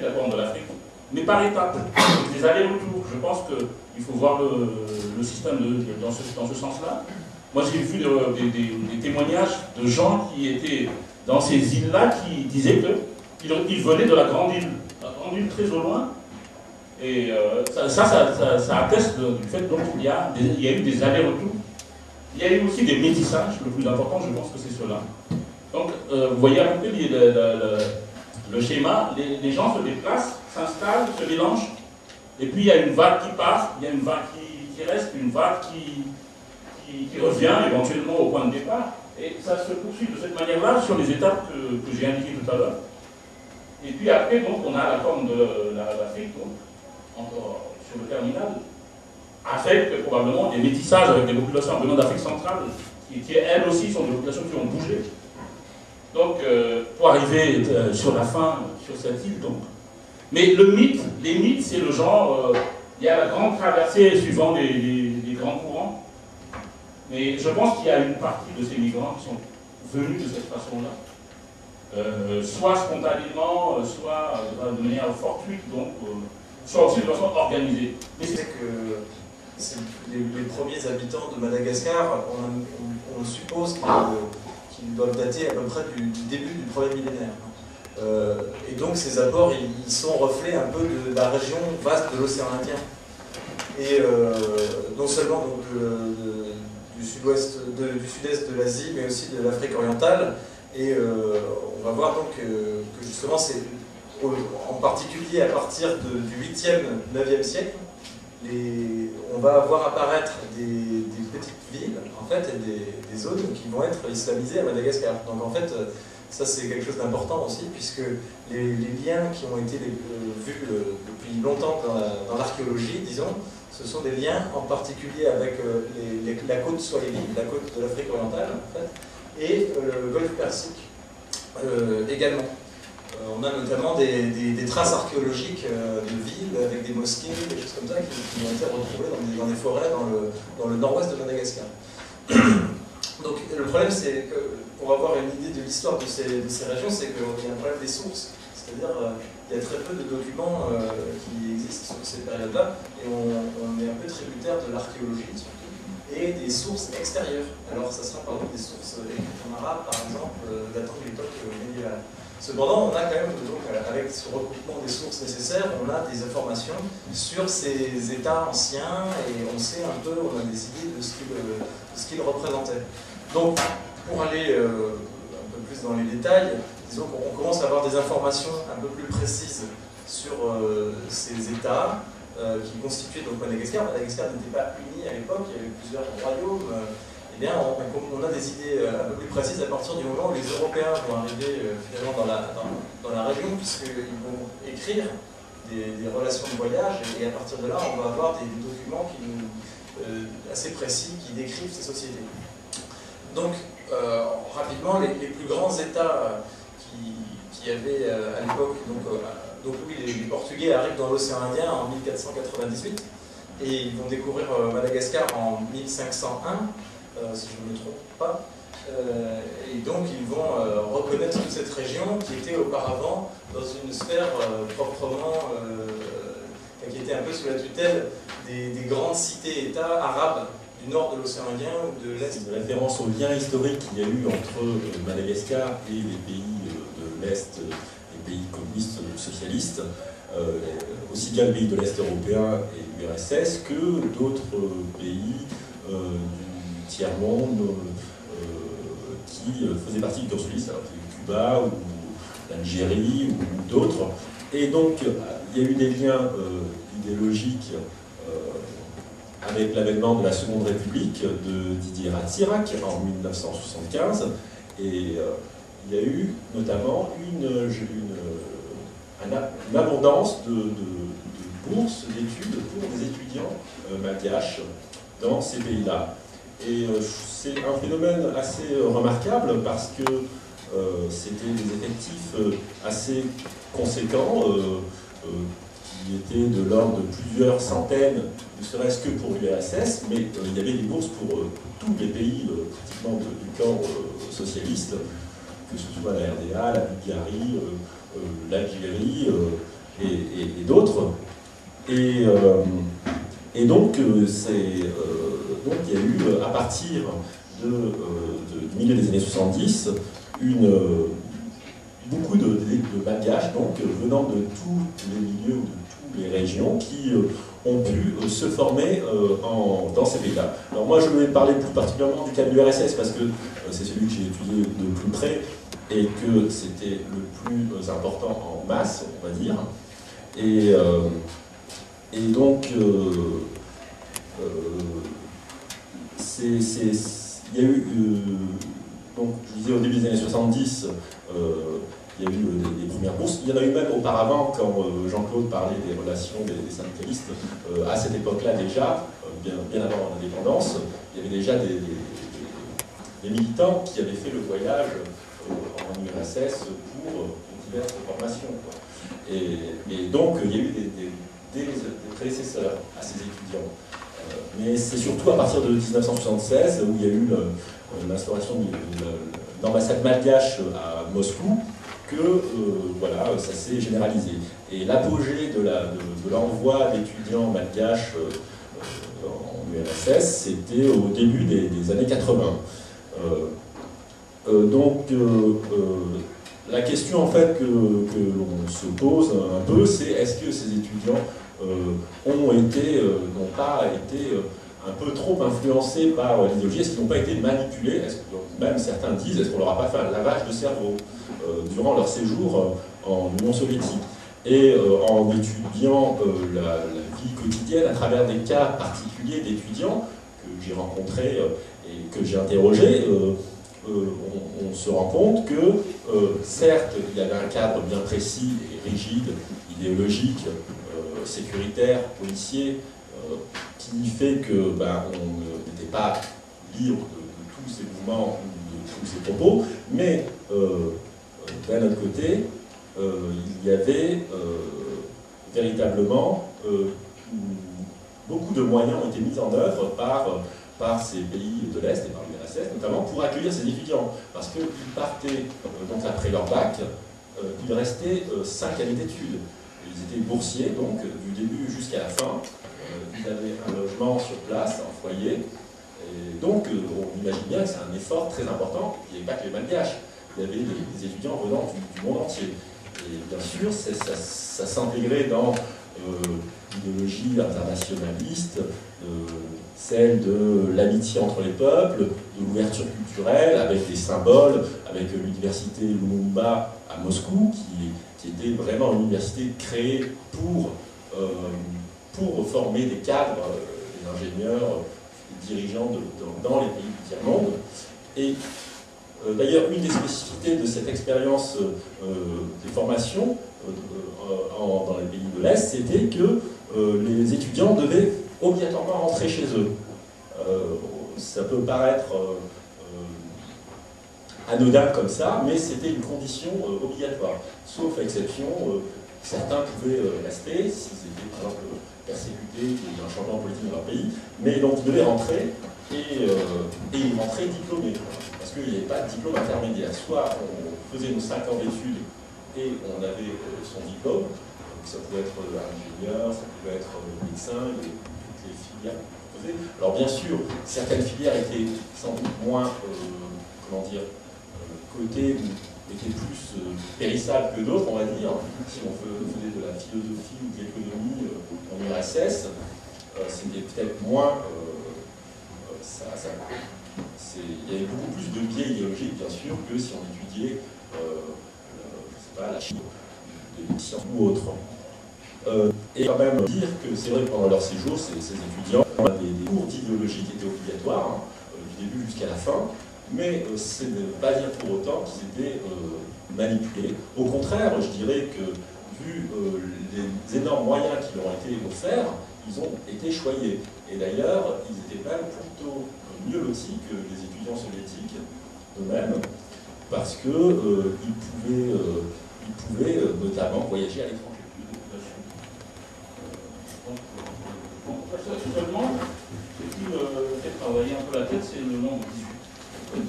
puis la Corne de l'Afrique, mais par étapes, des allers-retours. Je pense qu'il faut voir le système dans ce sens-là. Moi, j'ai vu des témoignages de gens qui étaient dans ces îles-là qui disaient qu'ils venaient de la grande île très au loin. Et ça atteste du fait qu'il y a eu des allers-retours. Il y a eu aussi des métissages. Le plus important, je pense que c'est cela. Donc, vous voyez un peu le schéma. Les gens se déplacent, s'installent, se mélangent. Et puis, il y a une vague qui part, il y a une vague qui reste, une vague qui revient éventuellement au point de départ. Et ça se poursuit de cette manière-là sur les étapes que j'ai indiquées tout à l'heure. Et puis après, donc, on a la Corne de l'Afrique, donc, encore sur le terminal, avec probablement des métissages avec des populations venant d'Afrique centrale, qui elles aussi sont des populations qui ont bougé. Donc, pour arriver sur la fin, sur cette île, donc. Mais les mythes, c'est le genre, il y a la grande traversée suivant les grands courants. Mais je pense qu'il y a une partie de ces migrants qui sont venus de cette façon-là. Soit spontanément, soit de manière fortuite, donc, soit aussi de façon organisée. Mais c'est que les premiers habitants de Madagascar, on suppose qu'ils doivent dater à peu près du début du premier millénaire. Et donc ces apports, ils sont reflets un peu de la région vaste de l'océan Indien. Et non seulement donc, du sud-est de l'Asie, mais aussi de l'Afrique orientale. Et on va voir donc que justement, c'est en particulier à partir du 8e, 9e siècle, on va voir apparaître des petites villes, en fait, et des zones qui vont être islamisées à Madagascar. Donc en fait, ça c'est quelque chose d'important aussi, puisque les liens qui ont été vus depuis longtemps dans l'archéologie, disons, ce sont des liens en particulier avec la côte Swahili, la côte de l'Afrique orientale, en fait, et le golfe Persique également. On a notamment des traces archéologiques de villes avec des mosquées, des choses comme ça, qui ont été retrouvées dans des forêts dans le nord-ouest de Madagascar. Donc le problème, c'est que pour avoir une idée de l'histoire de ces régions, c'est qu'il y a un problème des sources. C'est-à-dire il y a très peu de documents qui existent sur ces périodes-là, et on est un peu tributaire de l'archéologie, surtout, et des sources extérieures. Alors ça sera par exemple des sources écrites en arabe, par exemple, datant de l'époque médiévale. Cependant, on a quand même, donc, avec ce recoupement des sources nécessaires, on a des informations sur ces États anciens et on sait un peu, on a des idées de ce qu'ils représentaient. Donc, pour aller un peu plus dans les détails, disons qu'on commence à avoir des informations un peu plus précises sur ces États qui constituaient donc Madagascar. Madagascar n'était pas uni à l'époque, il y avait plusieurs royaumes. Eh bien, on a des idées un peu plus précises à partir du moment où les Européens vont arriver finalement dans la région, puisqu'ils vont écrire des relations de voyage, et à partir de là, on va avoir des documents assez précis qui décrivent ces sociétés. Donc, rapidement, les plus grands États qui avaient à l'époque, donc oui, les Portugais arrivent dans l'océan Indien en 1498, et ils vont découvrir Madagascar en 1501, si je ne me trompe pas, et donc ils vont reconnaître toute cette région qui était auparavant dans une sphère proprement, qui était un peu sous la tutelle des grandes cités-États arabes du nord de l'océan Indien ou de l'Est. C'est une référence au lien historique qu'il y a eu entre Madagascar et les pays de l'Est, les pays communistes ou socialistes, aussi bien le pays de l'Est européen et l'URSS que d'autres pays du tiers-monde qui faisaient partie du camp socialiste, alors Cuba ou l'Algérie ou d'autres. Et donc, il y a eu des liens idéologiques avec l'avènement de la Seconde République de Didier Ratsirac en 1975. Et il y a eu notamment une abondance de bourses d'études pour des étudiants malgaches dans ces pays-là. Et c'est un phénomène assez remarquable parce que c'était des effectifs assez conséquents qui étaient de l'ordre de plusieurs centaines, ne serait-ce que pour l'URSS, mais il y avait des bourses pour tous les pays pratiquement du camp socialiste, que ce soit la RDA, la Bulgarie, l'Algérie, et d'autres. Et donc, donc il y a eu, à partir du milieu des années 70, beaucoup de malgaches, donc, venant de tous les milieux ou de toutes les régions, qui ont pu se former dans ces pays-là. Alors moi, je vais parler plus particulièrement du cas de l'URSS, parce que c'est celui que j'ai étudié de plus près, et que c'était le plus important en masse, on va dire. Et donc, il y a eu, donc, je disais au début des années 70, il y a eu des premières bourses. Il y en a eu même auparavant, quand Jean-Claude parlait des relations des syndicalistes. À cette époque-là déjà, bien avant l'indépendance, il y avait déjà des militants qui avaient fait le voyage en URSS pour diverses formations. Et donc, il y a eu des prédécesseurs à ces étudiants. Mais c'est surtout à partir de 1976, où il y a eu l'instauration de l'ambassade malgache à Moscou, que voilà, ça s'est généralisé. Et l'apogée de l'envoi d'étudiants malgaches en URSS, c'était au début des années 80. Donc, la question en fait que l'on se pose un peu, c'est est-ce que ces étudiants n'ont pas été un peu trop influencés par l'idéologie? Est-ce qu'ils n'ont pas été manipulés? Même certains disent, est-ce qu'on leur a pas fait un lavage de cerveau durant leur séjour en Union soviétique? Et en étudiant la vie quotidienne à travers des cas particuliers d'étudiants que j'ai rencontrés et que j'ai interrogés, on se rend compte que, certes, il y avait un cadre bien précis et rigide, idéologique, sécuritaire, policier, qui fait que on n'était pas libre de tous ces mouvements ou de tous ces propos, mais d'un autre côté, il y avait véritablement beaucoup de moyens ont été mis en œuvre par ces pays de l'Est et par l'URSS, notamment pour accueillir ces étudiants. Parce qu'ils partaient, donc après leur bac, il restait 5 années d'études. Ils étaient boursiers, donc du début jusqu'à la fin. Ils avaient un logement sur place, un foyer. Et donc, on imagine bien que c'est un effort très important. Il n'y avait pas que les malgaches. Il y avait des étudiants venant du monde entier. Et bien sûr, ça s'intégrait dans l'idéologie internationaliste, celle de l'amitié entre les peuples, de l'ouverture culturelle, avec des symboles, avec l'université Lumumba à Moscou, qui était vraiment une université créée pour former des cadres, des ingénieurs, des dirigeants dans les pays du tiers-monde. Et d'ailleurs, une des spécificités de cette expérience des formations dans les pays de l'Est, c'était que les étudiants devaient obligatoirement rentrer chez eux. Ça peut paraître anodin comme ça, mais c'était une condition obligatoire. Sauf exception, certains pouvaient rester s'ils étaient par exemple persécutés d'un changement politique dans leur pays, mais donc ils devaient rentrer et ils rentraient diplômés. Parce qu'il n'y avait pas de diplôme intermédiaire. Soit on faisait nos 5 ans d'études et on avait son diplôme, donc ça pouvait être ingénieur, ça pouvait être médecin, toutes les filières qu'on faisait. Alors bien sûr, certaines filières étaient sans doute moins, comment dire, cotées ou étaient plus périssables que d'autres, on va dire. Si on faisait de la philosophie ou de l'économie en URSS, c'était peut-être moins... il y avait beaucoup plus de biais idéologiques, bien sûr, que si on étudiait la chimie, des sciences ou autre. Et quand même dire que c'est vrai que pendant leur séjour, ces étudiants avaient des cours d'idéologie qui étaient obligatoires, du début jusqu'à la fin, mais ce ne veut pas dire pour autant qu'ils étaient manipulés. Au contraire, je dirais que, vu les énormes moyens qui leur ont été offerts, ils ont été choyés. Et d'ailleurs, ils étaient même plutôt mieux lotis que les étudiants soviétiques eux-mêmes, parce qu'ils pouvaient notamment voyager à l'étranger. Seulement, ce qui fait travailler un peu la tête, c'est le nombre 18.